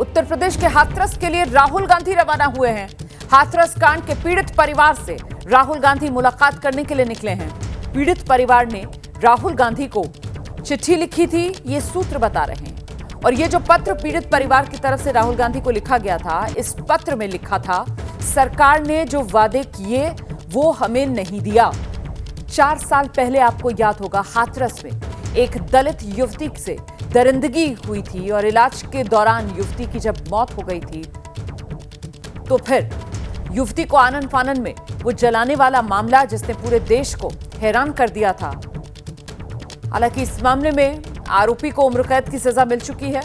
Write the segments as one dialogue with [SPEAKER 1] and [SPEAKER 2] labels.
[SPEAKER 1] उत्तर प्रदेश के हाथरस के लिए राहुल गांधी रवाना हुए हैं। हाथरस कांड के पीड़ित परिवार से राहुल गांधी मुलाकात करने के लिए निकले हैं। पीड़ित परिवार ने राहुल गांधी को चिट्ठी लिखी थी, ये सूत्र बता रहे हैं। और ये जो पत्र पीड़ित परिवार की तरफ से राहुल गांधी को लिखा गया था, इस पत्र में लिखा था, सरकार ने जो वादे किए वो हमें नहीं दिया। 4 साल पहले आपको याद होगा, हाथरस में एक दलित युवती से दरिंदगी हुई थी और इलाज के दौरान युवती की जब मौत हो गई थी तो फिर युवती को आनन फानन में वो जलाने वाला मामला जिसने पूरे देश को हैरान कर दिया था। हालांकि इस मामले में आरोपी को उम्र कैद की सजा मिल चुकी है,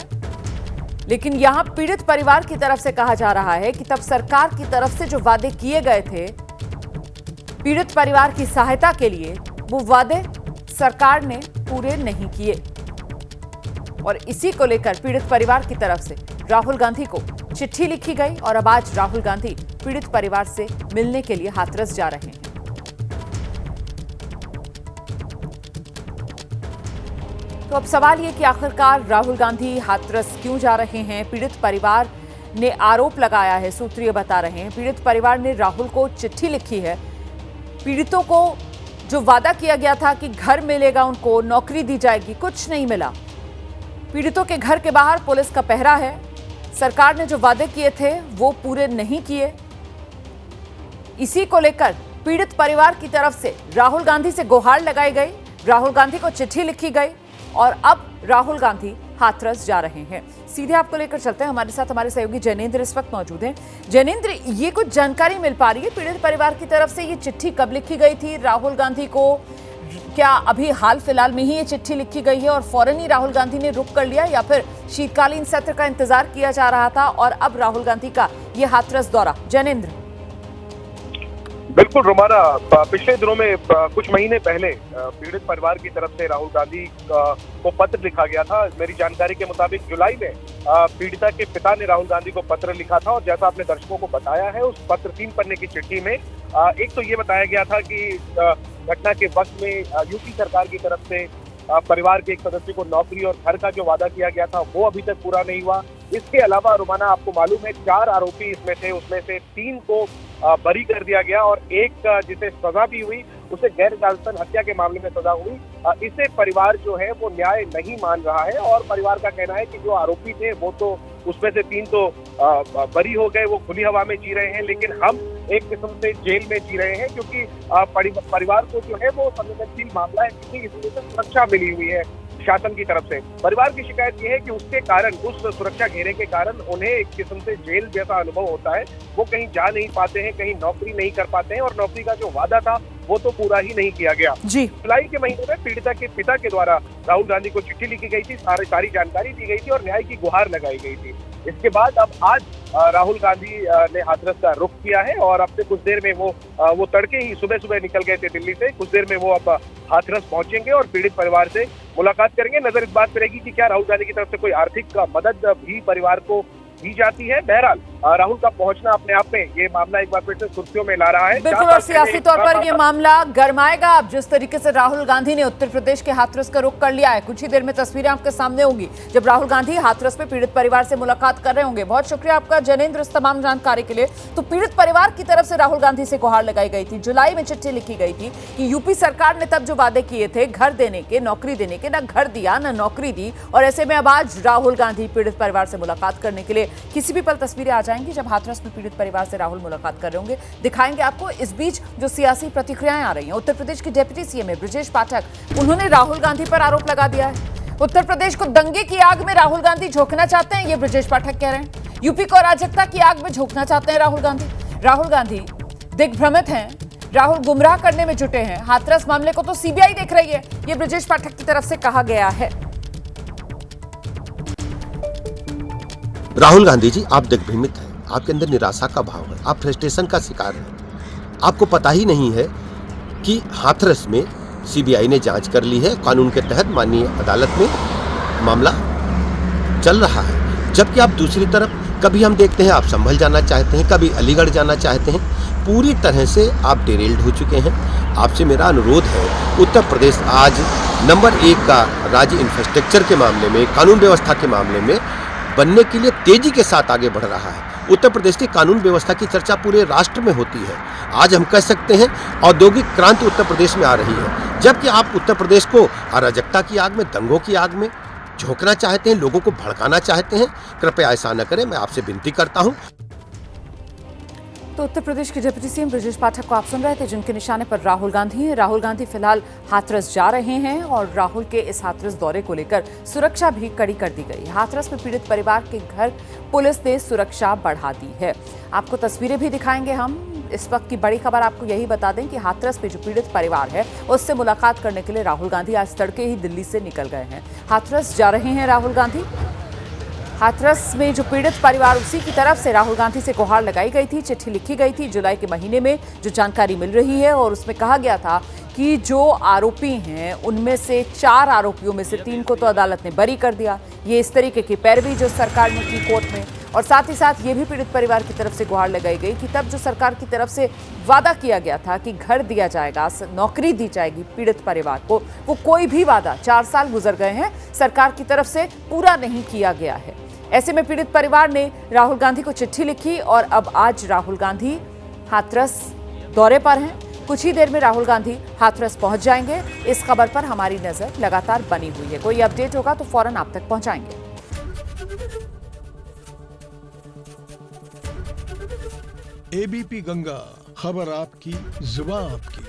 [SPEAKER 1] लेकिन यहां पीड़ित परिवार की तरफ से कहा जा रहा है कि तब सरकार की तरफ से जो वादे किए गए थे पीड़ित परिवार की सहायता के लिए, वो वादे सरकार ने पूरे नहीं किए। और इसी को लेकर पीड़ित परिवार की तरफ से राहुल गांधी को चिट्ठी लिखी गई और अब आज राहुल गांधी पीड़ित परिवार से मिलने के लिए हाथरस जा रहे हैं। तो अब सवाल ये कि आखिरकार राहुल गांधी हाथरस क्यों जा रहे हैं? पीड़ित परिवार ने आरोप लगाया है, सूत्रीय बता रहे हैं, पीड़ित परिवार ने राहुल को चिट्ठी लिखी है। पीड़ितों को जो वादा किया गया था कि घर मिलेगा, उनको नौकरी दी जाएगी, कुछ नहीं मिला। पीड़ितों के घर के बाहर पुलिस का पहरा है। सरकार ने जो वादे किए थे वो पूरे नहीं किए। इसी को लेकर पीड़ित परिवार की तरफ से राहुल गांधी से गुहार लगाई गई, राहुल गांधी को चिट्ठी लिखी गई और अब राहुल गांधी हाथरस जा रहे हैं। सीधे आपको लेकर चलते हैं, हमारे साथ हमारे सहयोगी जैनेंद्र इस वक्त मौजूद हैं। जैनेंद्र, ये कुछ जानकारी मिल पा रही है पीड़ित परिवार की तरफ से? ये चिट्ठी कब लिखी गई थी राहुल गांधी को? क्या अभी हाल फिलहाल में ही ये चिट्ठी लिखी गई है और फौरन ही राहुल गांधी ने रुख कर लिया, या फिर शीतकालीन सत्र का इंतजार किया जा रहा था और अब राहुल गांधी का ये हाथरस दौरा? जैनेंद्र।
[SPEAKER 2] बिल्कुल रोमाना, पिछले दिनों में कुछ महीने पहले पीड़ित परिवार की तरफ से राहुल गांधी को पत्र लिखा गया था। मेरी जानकारी के मुताबिक जुलाई में पीड़िता के पिता ने राहुल गांधी को पत्र लिखा था और जैसा आपने दर्शकों को बताया है, उस पत्र 3 पन्ने की चिट्ठी में एक तो ये बताया गया था कि घटना के वक्त में यूपी सरकार की तरफ से परिवार के एक सदस्य को नौकरी और घर का जो वादा किया गया था वो अभी तक पूरा नहीं हुआ। इसके अलावा रोमाना, आपको मालूम है 4 आरोपी इसमें थे, उसमें से 3 को बरी कर दिया गया और एक जिसे सजा भी हुई उसे गैर जानसन हत्या के मामले में सजा हुई। इसे परिवार जो है वो न्याय नहीं मान रहा है और परिवार का कहना है कि जो आरोपी थे वो तो उसमें से 3 तो बरी हो गए, वो खुली हवा में जी रहे हैं, लेकिन हम एक किस्म से जेल में जी रहे हैं क्योंकि परिवार को जो है वो संवेदनशील मामला है, क्योंकि इसमें से सुरक्षा मिली हुई है शासन की तरफ से। परिवार की शिकायत यह है कि उसके कारण, उस सुरक्षा घेरे के कारण उन्हें एक किस्म से जेल जैसा अनुभव होता है। वो कहीं जा नहीं पाते हैं, कहीं नौकरी नहीं कर पाते हैं और नौकरी का जो वादा था वो तो पूरा ही नहीं किया गया। जुलाई के महीने में पीड़िता के पिता के द्वारा राहुल गांधी को चिट्ठी लिखी गई थी, सारी जानकारी दी गई थी और न्याय की गुहार लगाई गई थी। इसके बाद अब आज राहुल गांधी ने हाथरस का रुख किया है और अब से कुछ देर में वो तड़के ही सुबह निकल गए थे दिल्ली से। कुछ देर में वो अब हाथरस पहुंचेंगे और पीड़ित परिवार से मुलाकात करेंगे। नजर इस बात पर रहेगी कि क्या राहुल गांधी की तरफ से कोई आर्थिक मदद भी परिवार को दी जाती है। बहरहाल राहुल का पहुंचना अपने आप में ये मामला एक बार फिर से सुर्खियों में ला रहा है।
[SPEAKER 1] बिल्कुल, और सियासी तौर पर ये मामला गरमाएगा अब जिस तरीके से राहुल गांधी ने उत्तर प्रदेश के हाथरस का रुख कर लिया है। कुछ ही देर में तस्वीरें आपके सामने होंगी जब राहुल गांधी हाथरस में पीड़ित परिवार से मुलाकात कर रहे होंगे। बहुत शुक्रिया आपका जैनेंद्र इस तमाम जानकारी के लिए। तो पीड़ित परिवार की तरफ से राहुल गांधी से गुहार लगाई गई थी, जुलाई में चिट्ठी लिखी गई थी कि यूपी सरकार ने तब जो वादे किए थे घर देने के, नौकरी देने के, ना घर दिया ना नौकरी दी। और ऐसे में अब आज राहुल गांधी पीड़ित परिवार से मुलाकात करने के लिए किसी भी पल तस्वीरें आ जाएंगी जब हाथरस में पीड़ित परिवार से राहुल मुलाकात कर रहे होंगे, दिखाएंगे आपको। इस बीच जो सियासी प्रतिक्रियाएं आ रही हैं, उत्तर प्रदेश के डिप्टी सीएम ब्रजेश पाठक, उन्होंने राहुल गांधी पर आरोप लगा दिया है। उत्तर प्रदेश को दंगे की आग में राहुल गांधी झोंकना चाहते हैं, ये ब्रजेश पाठक कह रहे हैं। यूपी को अराजकता की आग में झोंकना चाहते हैं राहुल गांधी। राहुल गांधी दिग्भ्रमित हैं, राहुल गुमराह करने में जुटे हैं। हाथरस मामले को तो सीबीआई देख रही है, ये ब्रजेश पाठक की तरफ से कहा गया है।
[SPEAKER 3] राहुल गांधी जी, आप दिग्भ्रमित हैं, आपके अंदर निराशा का भाव है, आप फ्रस्ट्रेशन का शिकार हैं। आपको पता ही नहीं है कि हाथरस में सीबीआई ने जांच कर ली है, कानून के तहत माननीय अदालत में मामला चल रहा है। जबकि आप दूसरी तरफ, कभी हम देखते हैं आप संभल जाना चाहते हैं, कभी अलीगढ़ जाना चाहते हैं, पूरी तरह से आप डिरेल्ड हो चुके हैं। आपसे मेरा अनुरोध है, उत्तर प्रदेश आज नंबर 1 का राज्य इंफ्रास्ट्रक्चर के मामले में, कानून व्यवस्था के मामले में बनने के लिए तेजी के साथ आगे बढ़ रहा है। उत्तर प्रदेश की कानून व्यवस्था की चर्चा पूरे राष्ट्र में होती है। आज हम कह सकते हैं औद्योगिक क्रांति उत्तर प्रदेश में आ रही है। जबकि आप उत्तर प्रदेश को अराजकता की आग में, दंगों की आग में झोंकना चाहते हैं, लोगों को भड़काना चाहते हैं, कृपया ऐसा न करें, मैं आपसे विनती करता हूं।
[SPEAKER 1] तो उत्तर प्रदेश के डिप्टी सीएम ब्रजेश पाठक को आप सुन रहे थे, जिनके निशाने पर राहुल गांधी हैं। राहुल गांधी फिलहाल हाथरस जा रहे हैं और राहुल के इस हाथरस दौरे को लेकर सुरक्षा भी कड़ी कर दी गई। हाथरस में पीड़ित परिवार के घर पुलिस ने सुरक्षा बढ़ा दी है। आपको तस्वीरें भी दिखाएंगे हम। इस वक्त की बड़ी खबर आपको यही बता दें कि हाथरस में जो पीड़ित परिवार है उससे मुलाकात करने के लिए राहुल गांधी आज तड़के ही दिल्ली से निकल गए हैं। हाथरस जा रहे हैं राहुल गांधी। हाथरस में जो पीड़ित परिवार, उसी की तरफ से राहुल गांधी से गुहार लगाई गई थी, चिट्ठी लिखी गई थी जुलाई के महीने में, जो जानकारी मिल रही है। और उसमें कहा गया था कि जो आरोपी हैं उनमें से 4 आरोपियों में से 3 को तो अदालत ने बरी कर दिया। ये इस तरीके की पैरवी जो सरकार ने की कोर्ट में। और साथ ही साथ ये भी पीड़ित परिवार की तरफ से गुहार लगाई गई कि तब जो सरकार की तरफ से वादा किया गया था कि घर दिया जाएगा, नौकरी दी जाएगी पीड़ित परिवार को, वो कोई भी वादा 4 साल गुजर गए हैं, सरकार की तरफ से पूरा नहीं किया गया है। ऐसे में पीड़ित परिवार ने राहुल गांधी को चिट्ठी लिखी और अब आज राहुल गांधी हाथरस दौरे पर हैं। कुछ ही देर में राहुल गांधी हाथरस पहुंच जाएंगे। इस खबर पर हमारी नजर लगातार बनी हुई है। कोई अपडेट होगा तो फौरन आप तक पहुंचाएंगे।
[SPEAKER 4] एबीपी गंगा, खबर आपकी, जुबान आपकी।